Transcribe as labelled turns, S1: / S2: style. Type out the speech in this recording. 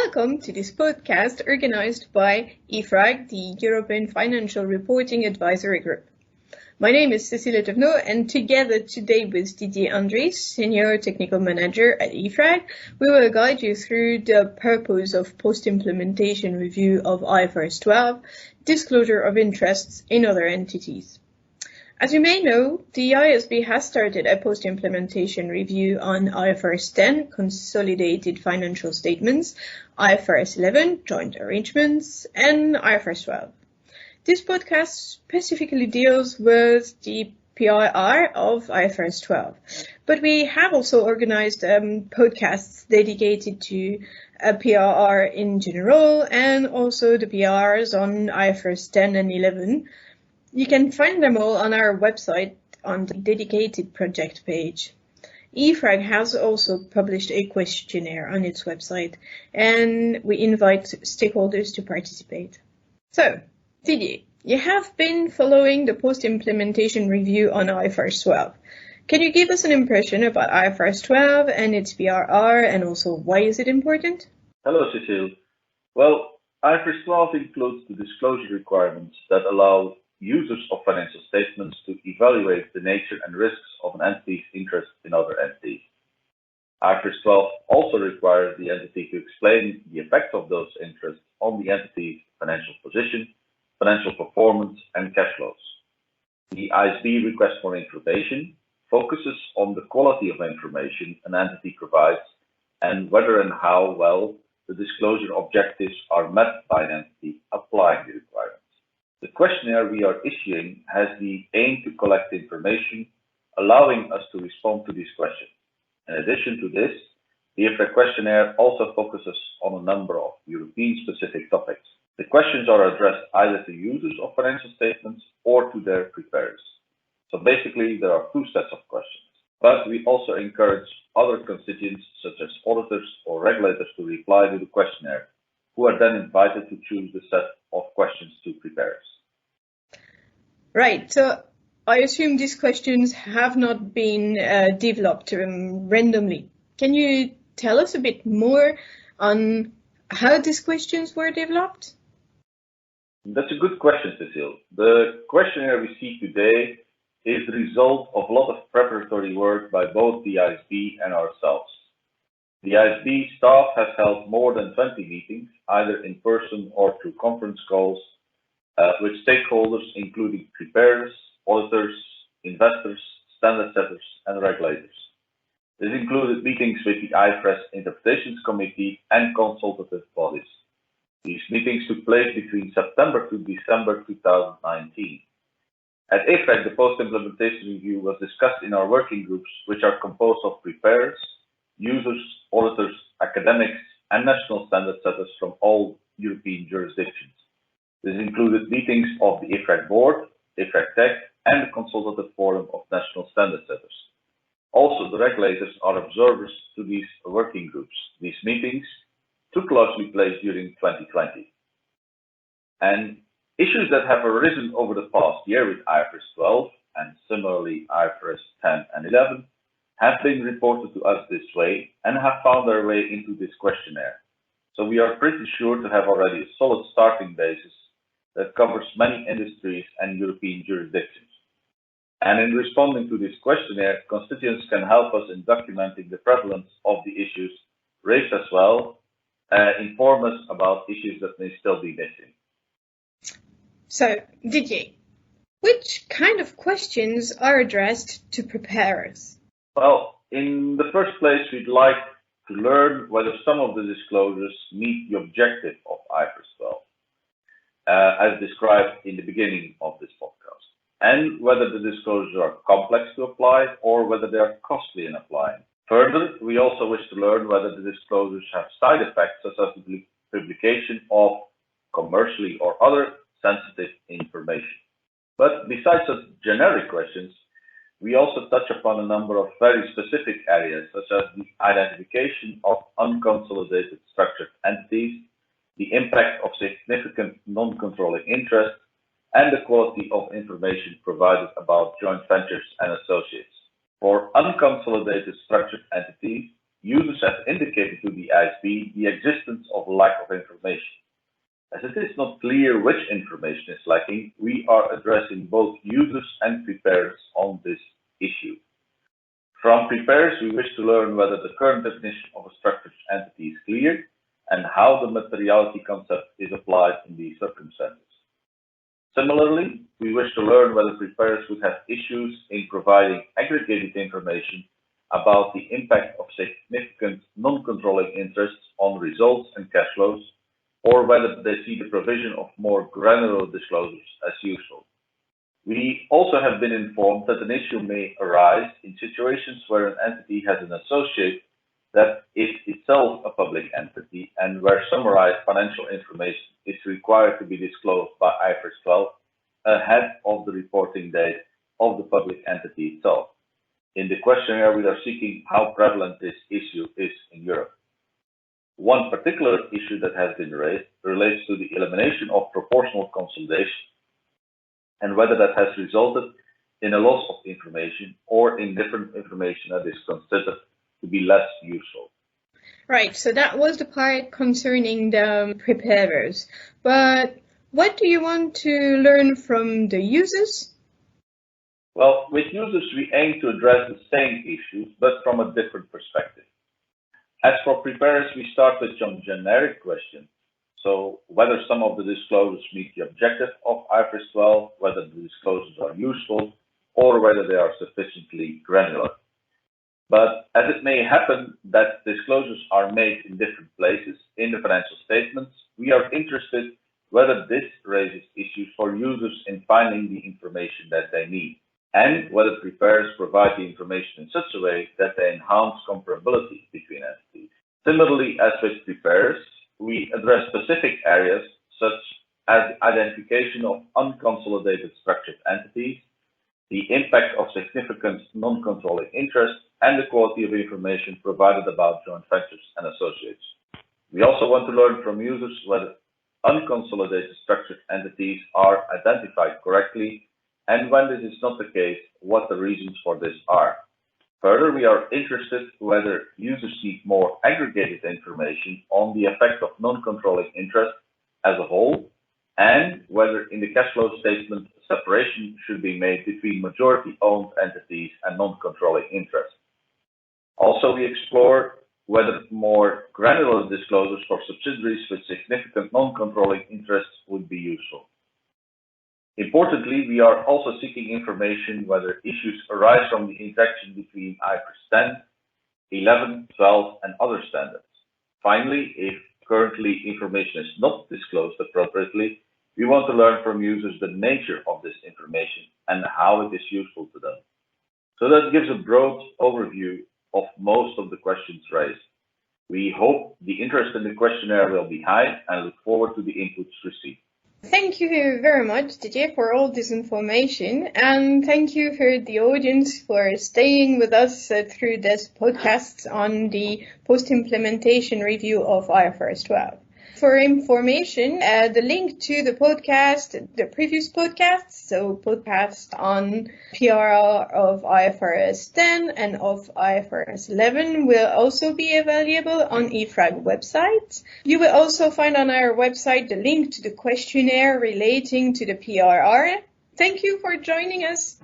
S1: Welcome to this podcast organized by EFRAG, the European Financial Reporting Advisory Group. My name is Cecilia Devenot, and together today with Didier Andries, Senior Technical Manager at EFRAG, we will guide you through the purpose of post-implementation review of IFRS 12, disclosure of interests in other entities. As you may know, the IASB has started a post-implementation review on IFRS 10, Consolidated Financial Statements, IFRS 11, Joint Arrangements, and IFRS 12. This podcast specifically deals with the PIR of IFRS 12, but we have also organized podcasts dedicated to PIR in general and also the PIRs on IFRS 10 and 11. You can find them all on our website on the dedicated project page. EFRAG has also published a questionnaire on its website, and we invite stakeholders to participate. So, Didier, you have been following the post-implementation review on IFRS 12. Can you give us an impression about IFRS 12 and its PIR, and also why is it important?
S2: Hello, Cecile. Well, IFRS 12 includes the disclosure requirements that allow users of financial statements to evaluate the nature and risks of an entity's interest in other entities. IFRS 12 also requires the entity to explain the effect of those interests on the entity's financial position, financial performance, and cash flows. The IASB request for information focuses on the quality of information an entity provides and whether and how well the disclosure objectives are met by an entity applying the requirements. The questionnaire we are issuing has the aim to collect information, allowing us to respond to these questions. In addition to this, the EFRAG questionnaire also focuses on a number of European-specific topics. The questions are addressed either to users of financial statements or to their preparers. So basically, there are two sets of questions. But we also encourage other constituents, such as auditors or regulators, to reply to the questionnaire, who are then invited to choose the set of questions to preparers.
S1: Right, so I assume these questions have not been developed randomly. Can you tell us a bit more on how these questions were developed?
S2: That's a good question, Cecile. The questionnaire we see today is the result of a lot of preparatory work by both the IASB and ourselves. The IASB staff has held more than 20 meetings, either in person or through conference calls, with stakeholders including preparers, auditors, investors, standard setters, and regulators. This included meetings with the IFRS Interpretations Committee and consultative bodies. These meetings took place between September to December 2019. At EFRAG, the post-implementation review was discussed in our working groups, which are composed of preparers, users, auditors, academics, and national standard setters from all European jurisdictions. This included meetings of the EFRAG board, EFRAG Tech, and the Consultative Forum of National Standard Setters. Also, the regulators are observers to these working groups. These meetings took largely place during 2020. And issues that have arisen over the past year with IFRS 12, and similarly IFRS 10 and 11, have been reported to us this way and have found their way into this questionnaire. So we are pretty sure to have already a solid starting basis that covers many industries and European jurisdictions. And in responding to this questionnaire, constituents can help us in documenting the prevalence of the issues raised as well, inform us about issues that may still be missing.
S1: So, Didier, which kind of questions are addressed to preparers?
S2: Well, in the first place, we'd like to learn whether some of the disclosures meet the objective of IFRS 12, as described in the beginning of this podcast, and whether the disclosures are complex to apply or whether they are costly in applying. Further, we also wish to learn whether the disclosures have side effects, such as the publication of commercially or other sensitive information. But besides such generic questions, we also touch upon a number of very specific areas, such as the identification of unconsolidated structured entities, the impact of significant non-controlling interest, and the quality of information provided about joint ventures and associates. For unconsolidated structured entities, users have indicated to the ISB the existence of lack of information. As it is not clear which information is lacking, we are addressing both users and preparers on this issue. From preparers, we wish to learn whether the current definition of a structured entity is clear and how the materiality concept is applied in these circumstances. Similarly, we wish to learn whether preparers would have issues in providing aggregated information about the impact of significant non-controlling interests on results and cash flows, or whether they see the provision of more granular disclosures as useful. We also have been informed that an issue may arise in situations where an entity has an associate that is itself a public entity and where summarized financial information is required to be disclosed by IFRS 12 ahead of the reporting date of the public entity itself. In the questionnaire, we are seeking how prevalent this issue is in Europe. One particular issue that has been raised relates to the elimination of proportional consolidation and whether that has resulted in a loss of information or in different information that is considered to be less useful.
S1: Right, so that was the part concerning the preparers. But what do you want to learn from the users?
S2: Well, with users, we aim to address the same issues, but from a different perspective. As for preparers, we start with some generic questions. So whether some of the disclosures meet the objective of IFRS 12, whether the disclosures are useful, or whether they are sufficiently granular. But as it may happen that disclosures are made in different places in the financial statements, we are interested whether this raises issues for users in finding the information that they need, and whether preparers provide the information in such a way that they enhance comparability between entities. Similarly, as with preparers, we address specific areas such as identification of unconsolidated structured entities, the impact of significant non-controlling interest, and the quality of information provided about joint ventures and associates. We also want to learn from users whether unconsolidated structured entities are identified correctly, and when this is not the case, what the reasons for this are. Further, we are interested whether users need more aggregated information on the effect of non-controlling interest as a whole, and whether in the cash flow statement separation should be made between majority-owned entities and non-controlling interest. Also, we explore whether more granular disclosures for subsidiaries with significant non-controlling interests would be useful. Importantly, we are also seeking information whether issues arise from the interaction between IFRS 10, 11, 12, and other standards. Finally, if currently information is not disclosed appropriately, we want to learn from users the nature of this information and how it is useful to them. So that gives a broad overview of most of the questions raised. We hope the interest in the questionnaire will be high and look forward to the inputs received.
S1: Thank you very much, Didier, for all this information, and thank you for the audience for staying with us through this podcast on the post-implementation review of IFRS 12. For information, the link to the podcast, the previous podcasts, so podcast on PIR of IFRS 10 and of IFRS 11 will also be available on EFRAG website. You will also find on our website the link to the questionnaire relating to the PIR. Thank you for joining us.